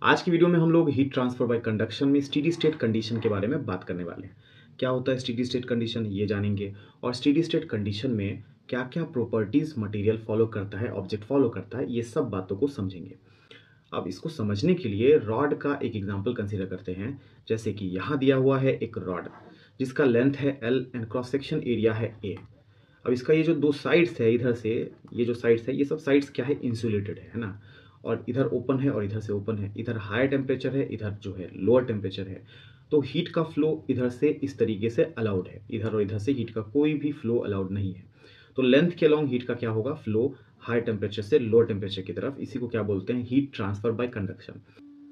आज की वीडियो में हम लोग हीट ट्रांसफर बाय कंडक्शन में स्टेडी स्टेट कंडीशन के बारे में बात करने वाले हैं। क्या होता है स्टेडी स्टेट कंडीशन ये जानेंगे, और स्टेडी स्टेट कंडीशन में क्या क्या प्रॉपर्टीज मटेरियल फॉलो करता है, ऑब्जेक्ट फॉलो करता है, ये सब बातों को समझेंगे। अब इसको समझने के लिए रॉड का एक एग्जांपल कंसीडर करते हैं। जैसे कि यहाँ दिया हुआ है एक रॉड जिसका लेंथ है L and cross section area है A। अब इसका ये जो दो साइड्स है, इधर से ये जो साइड्स है, ये सब साइड्स क्या है, इंसुलेटेड है ना। और इधर ओपन है और इधर से ओपन है, इधर हायर टेम्परेचर है, इधर जो है लोअर टेम्परेचर है। तो हीट का फ्लो इधर से इस तरीके से अलाउड है, इधर और इधर से हीट का कोई भी फ्लो अलाउड नहीं है। तो लेंथ के अलॉन्ग हीट का क्या होगा, फ्लो हाई टेम्परेचर से लोअर टेम्परेचर की तरफ। इसी को क्या बोलते हैं, हीट ट्रांसफर बाय कंडक्शन।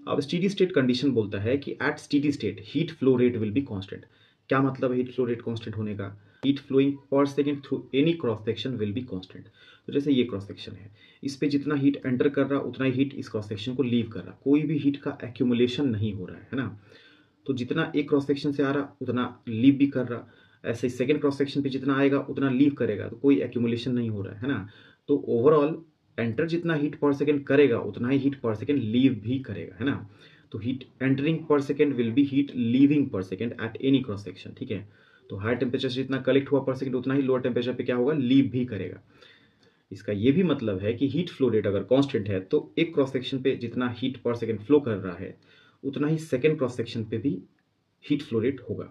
अब स्टेडी स्टेट कंडीशन बोलता है कि at steady state heat flow rate will be constant. क्या मतलब है हीट फ्लो रेट कांस्टेंट होने का, heat flowing per second through any cross section will be constant. तो जैसे ये क्रॉस सेक्शन है, इस पे जितना हीट एंटर कर रहा उतना ही हीट इस क्रॉस सेक्शन को लीव कर रहा, कोई भी हीट का एक्यूमुलेशन नहीं हो रहा है ना। तो जितना एक क्रॉस सेक्शन से आ रहा उतना लीव भी कर रहा, ऐसे सेकंड क्रॉस सेक्शन पे जितना आएगा उतना लीव करेगा, तो कोई एक्यूमुलेशन नहीं हो रहा है ना। तो ओवरऑल एंटर जितना हीट पर सेकंड करेगा उतना ही हीट पर सेकंड लीव भी करेगा, है ना। तो heat entering per second will be heat leaving per second at any cross section, ठीक है। तो हाई टेम्परेचर से जितना कलेक्ट हुआ पर सेकंड उतना ही लोअर टेम्परेचर पे क्या होगा, लीव भी करेगा। इसका ये भी मतलब है कि हीट फ्लो रेट अगर कांस्टेंट है तो एक क्रॉस सेक्शन पे जितना हीट पर सेकंड फ्लो कर रहा है उतना ही सेकंड क्रॉस सेक्शन पे भी हीट फ्लो रेट होगा।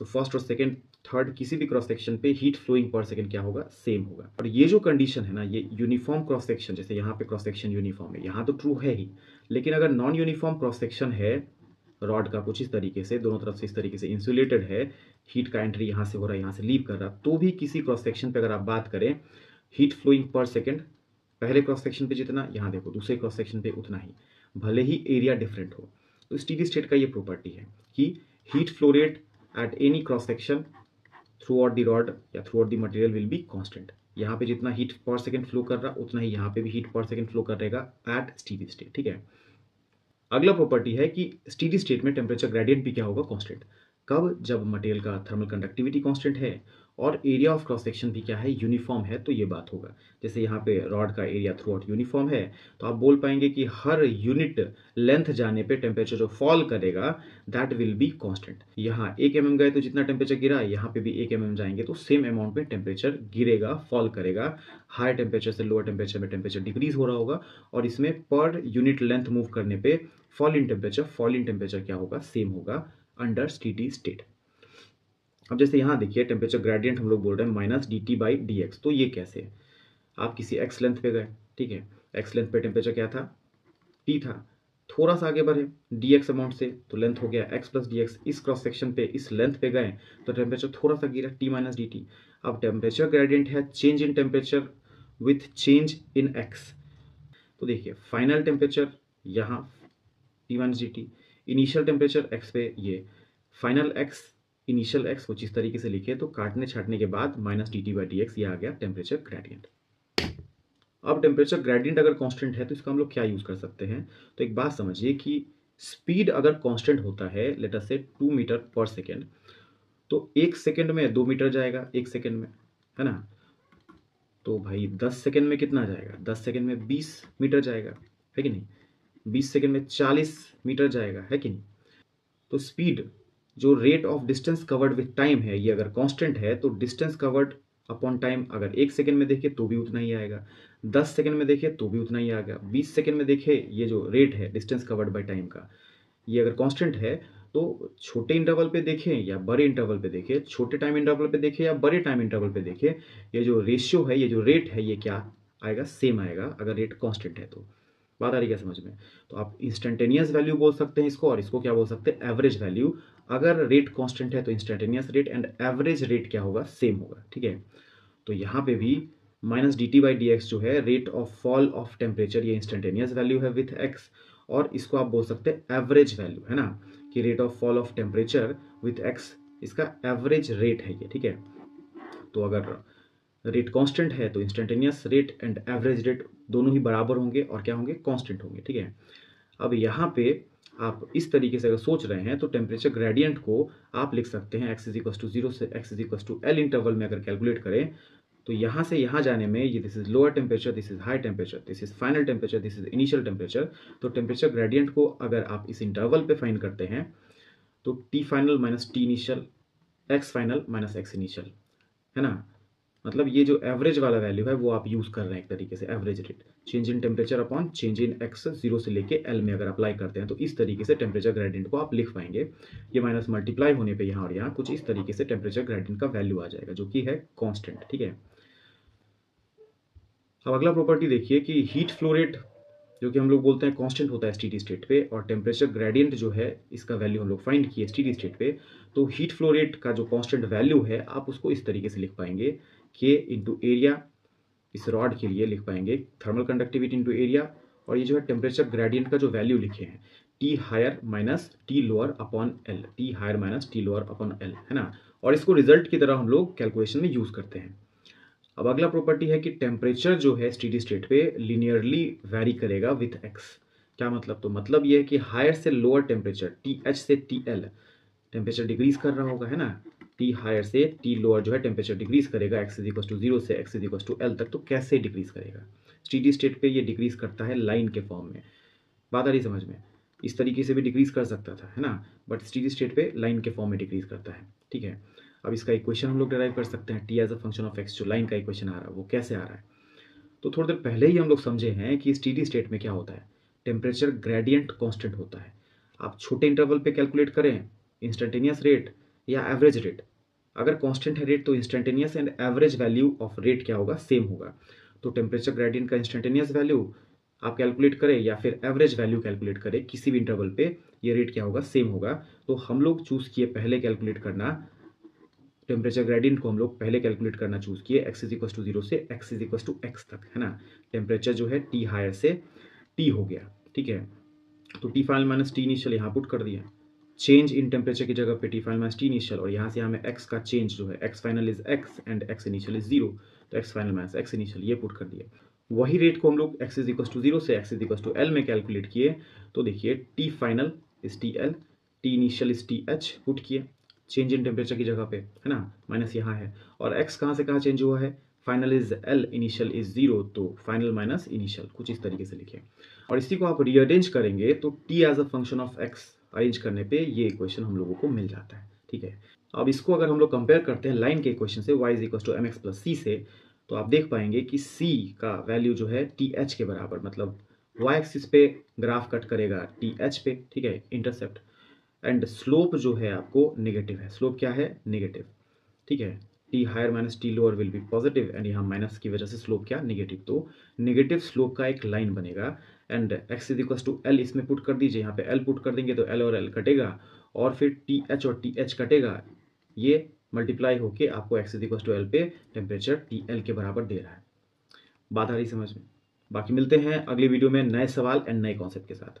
तो फर्स्ट और सेकंड थर्ड किसी भी क्रॉस सेक्शन पे हीट फ्लोइंग पर सेकंड क्या होगा, सेम होगा। और ये जो कंडीशन है ना, ये यूनिफॉर्म क्रॉस सेक्शन, जैसे यहाँ पे क्रॉस सेक्शन यूनिफॉर्म है, यहाँ तो ट्रू है ही, लेकिन अगर नॉन यूनिफॉर्म क्रॉस सेक्शन है रॉड का कुछ इस तरीके से, दोनों तरफ से इस तरीके से इंसुलेटेड है, हीट का एंट्री यहाँ से हो रहा है, यहाँ से लीव कर रहा, तो भी किसी क्रॉस सेक्शन पे अगर आप बात करें हीट फ्लोइंग पर सेकंड पहले क्रॉस सेक्शन पे जितना, यहाँ देखो दूसरे क्रॉस सेक्शन पे उतना ही, भले ही एरिया डिफरेंट हो। तो स्टेडी स्टेट का ये प्रॉपर्टी है कि heat flow rate at any cross section throughout the rod या throughout the material will be constant. यहाँ पे जितना हीट पर सेकंड फ्लो कर रहा उतना ही यहाँ पे भी हीट पर सेकंड फ्लो करेगा एट स्टेडी स्टेट, ठीक है। अगला प्रॉपर्टी है कि स्टेडी स्टेट में टेम्परेचर ग्रेडियंट भी क्या होगा, कांस्टेंट। कब, जब मटेरियल का थर्मल कंडक्टिविटी कांस्टेंट है और एरिया ऑफ क्रॉस सेक्शन भी क्या है, यूनिफॉर्म है, तो ये बात होगा। जैसे यहाँ पे रॉड का एरिया थ्रू आउट यूनिफॉर्म है, तो आप बोल पाएंगे कि हर यूनिट लेंथ जाने पे टेम्परेचर जो फॉल करेगा दैट विल बी कांस्टेंट। यहाँ 1 mm गए तो जितना टेम्परेचर गिरा यहाँ पे भी 1 mm जाएंगे तो सेम अमाउंट में टेम्परेचर गिरेगा, फॉल करेगा। हाई टेम्परेचर से लोअर टेम्परेचर में टेम्परेचर डिक्रीज हो रहा होगा, और इसमें पर यूनिट लेंथ मूव करने पे फॉल इन टेम्परेचर क्या होगा, सेम होगा अंडर स्टेडी स्टेट। अब जैसे यहाँ देखिए टेम्परेचर ग्रेडियंट हम लोग बोल रहे हैं -dt/dx, तो ये कैसे, आप किसी एक्स लेंथ पे गए, ठीक है, एक्स लेंथ पे टेम्परेचर क्या था, T था, थोड़ा सा आगे बढ़े dx अमाउंट से तो लेंथ हो गया x + dx, इस क्रॉस सेक्शन पे इस लेंथ पे गए तो टेम्परेचर थोड़ा सा गिरा T - dt। अब टेम्परेचर ग्रेडियंट है change in temperature with change in x। तो देखिए फाइनल टेम्परेचर यहाँ T - dt, initial temperature x पे ये, फाइनल x इनिशियल x कुछ इस तरीके से लिखे तो काटने छाटने के बाद -dt/dx, ये आ गया टेम्परेचर ग्रेडियंट। अब टेम्परेचर ग्रेडियंट अगर कांस्टेंट है तो इसका हम लोग क्या यूज़ कर सकते हैं, तो एक बात समझिए कि स्पीड अगर कांस्टेंट होता है, लेट अस से 2 मीटर पर सेकेंड, तो 1 सेकेंड में 2 मीटर जाएगा, 1 सेकेंड में, है ना। तो भाई 10 सेकेंड में कितना जाएगा, 10 सेकेंड में 20 मीटर जाएगा, है कि नहीं। 20 सेकेंड में 40 मीटर जाएगा, है कि नहीं। तो स्पीड जो rate of distance covered with time है, ये अगर कांस्टेंट है तो डिस्टेंस कवर्ड अपॉन टाइम अगर 1 सेकेंड में देखे तो भी उतना ही आएगा, 10 सेकेंड में देखे तो भी उतना ही आएगा, 20 सेकेंड में देखे ये जो रेट है डिस्टेंस कवर्ड बाय टाइम का, ये अगर कांस्टेंट है तो छोटे इंटरवल पे देखें या बड़े इंटरवल पे देखें, छोटे टाइम इंटरवल पे देखें या बड़े टाइम इंटरवल पे देखें, ये जो रेशियो है, ये जो रेट है, ये क्या आएगा, सेम आएगा अगर रेट कांस्टेंट है। तो बात आ रही क्या समझ में। तो आप इंस्टेंटेनियस वैल्यू बोल सकते हैं इसको, और इसको क्या बोल सकते हैं, एवरेज वैल्यू। अगर रेट कांस्टेंट है तो instantaneous rate and average rate क्या होगा, सेम होगा, ठीक है। तो यहाँ पे भी -dt/dx जो है rate of fall of temperature, ये इंस्टेंटेनियस वैल्यू है विथ x, और इसको आप बोल सकते हैं एवरेज वैल्यू, है ना, कि rate of fall of temperature with x इसका एवरेज रेट है ये, ठीक है। तो अगर रेट कांस्टेंट है तो instantaneous rate and average rate दोनों ही बराबर होंगे और क्या होंगे, कांस्टेंट होंगे, ठीक है। अब यहाँ पे आप इस तरीके से अगर सोच रहे हैं तो टेम्परेचर ग्रेडियंट को आप लिख सकते हैं x = 0 से x = L इंटरवल में अगर कैलकुलेट करें तो यहाँ से यहाँ जाने में ये this is lower temperature, this is high temperature, this is final temperature, this is initial temperature. तो टेम्परेचर ग्रेडियंट को अगर आप इस इंटरवल पे फाइंड करते हैं तो T final minus T initial, x final minus X initial, है ना। मतलब ये जो एवरेज वाला वैल्यू है वो आप यूज़ कर रहे हैं एक तरीके से, average rate, change in temperature upon change in x, zero से लेके एल में अगर अप्लाई करते हैं तो इस तरीके से टेम्परेचर ग्रेडियंट को आप लिख पाएंगे। ये माइनस मल्टीप्लाई होने पे यहाँ और यहाँ कुछ इस तरीके से टेम्परेचर ग्रेडियंट का वैल्यू आ जाएगा जो कि है कांस्टेंट, ठीक है। अब अगला प्रॉपर्टी देखिए कि हीट फ्लो रेट जो कि हम लोग बोलते हैं कांस्टेंट होता है स्टेडी स्टेट पे, और टेम्परेचर ग्रेडियंट जो है इसका वैल्यू हम लोग फाइंड किए स्टेडी स्टेट पे। तो हीट फ्लो रेट का जो कांस्टेंट वैल्यू है आप उसको इस तरीके से लिख पाएंगे, के इंटू एरिया, इस रॉड के लिए लिख पाएंगे थर्मल कंडक्टिविटी इंटू एरिया, और ये जो है टेम्परेचर ग्रेडियंट का जो वैल्यू लिखे हैं T higher minus T lower upon L, T higher minus T lower upon L, है ना। और इसको रिजल्ट की तरह हम लोग कैलकुलेशन में यूज करते हैं। अब अगला प्रॉपर्टी है कि टेम्परेचर जो है स्टेडी स्टेट पे लीनियरली वैरी करेगा विथ एक्स। क्या मतलब, तो मतलब ये है कि हायर से लोअर टेम्परेचर टी एच से टी एल टेम्परेचर डिक्रीज कर रहा होगा, है ना। टी हायर से टी लोअर जो है टेम्परेचर डिक्रीज करेगा X is equal to zero से X is equal to L तक। तो कैसे डिक्रीज करेगा, स्टेडी स्टेट पे ये डिक्रीज करता है लाइन के फॉर्म में। बात आ रही समझ में, इस तरीके से भी डिक्रीज कर सकता था, है ना, बट स्टेडी स्टेट पे लाइन के फॉर्म में डिक्रीज करता है, ठीक है। अब इसका इक्वेशन हम लोग डिराइव कर सकते हैं, T as a function of X, जो लाइन का इक्वेशन आ रहा है वो कैसे आ रहा है। तो थोड़ी देर पहले ही हम लोग समझे हैं कि स्टेडी स्टेट में क्या होता है, टेम्परेचर ग्रेडियंट कांस्टेंट होता है। आप छोटे इंटरवल पे कैलकुलेट करें इंस्टेंटेनियस रेट या एवरेज रेट, अगर कांस्टेंट है रेट तो instantaneous and average value of rate क्या होगा, सेम होगा। तो टेम्परेचर ग्रेडियंट का इंस्टेंटेनियस वैल्यू आप कैलकुलेट करें या फिर एवरेज वैल्यू कैलकुलेट करें, किसी भी इंटरवल पे ये रेट क्या होगा, सेम होगा। तो हम लोग चूज किए पहले कैलकुलेट करना, टेम्परेचर ग्रेडियंट को हम लोग पहले कैलकुलेट करना चूज किए X is equal to zero से X is equal to X तक, है ना। टेम्परेचर जो है टी हायर से टी हो गया, ठीक है। तो T final minus T initial यहाँ पुट कर दिया, चेंज इन टेम्परेचर की जगह पे T final minus T initial, और यहाँ से हमें एक्स का चेंज जो है X final is X and X initial is zero, तो X final minus X initial ये पुट कर दिया। वही रेट को हम लोग X is equal to zero से X is equal to L में कैलकुलेट किए। तो देखिए T final is T L, T initial is T H put किए चेंज इन टेम्परेचर की जगह पे, है ना, माइनस यहाँ है, और एक्स कहाँ से कहाँ चेंज हुआ है, final is L initial is zero, तो फाइनल माइनस इनिशियल कुछ इस तरीके से लिखे। और इसी को आप रीअरेंज करेंगे तो T as a function of X arrange करने पे ये इक्वेशन हम लोगों को मिल जाता है, ठीक है। अब इसको अगर हम लोग कंपेयर करते हैं लाइन के इक्वेशन से y is equal to M X plus C से, तो आप देख पाएंगे कि c का वैल्यू जो है टी एच के बराबर, मतलब y एक्सिस पे ग्राफ कट करेगा टी एच पे, ठीक है, इंटरसेप्ट, एंड स्लोप जो है आपको नेगेटिव है, स्लोप क्या है, नेगेटिव, ठीक है। T higher minus T lower will be positive and यहाँ माइनस की वजह से स्लोप क्या, नेगेटिव। तो नेगेटिव स्लोप का एक लाइन बनेगा and X is equal to L इसमें पुट कर दीजिए, यहाँ पे एल पुट कर देंगे तो एल और एल कटेगा, और फिर टी एच और टी एच कटेगा, ये मल्टीप्लाई होके आपको X is equal to L पे टेम्परेचर टी एल के बराबर दे रहा है। बात आ रही समझ में। बाकी मिलते हैं अगली वीडियो में नए सवाल एंड नए कॉन्सेप्ट के साथ।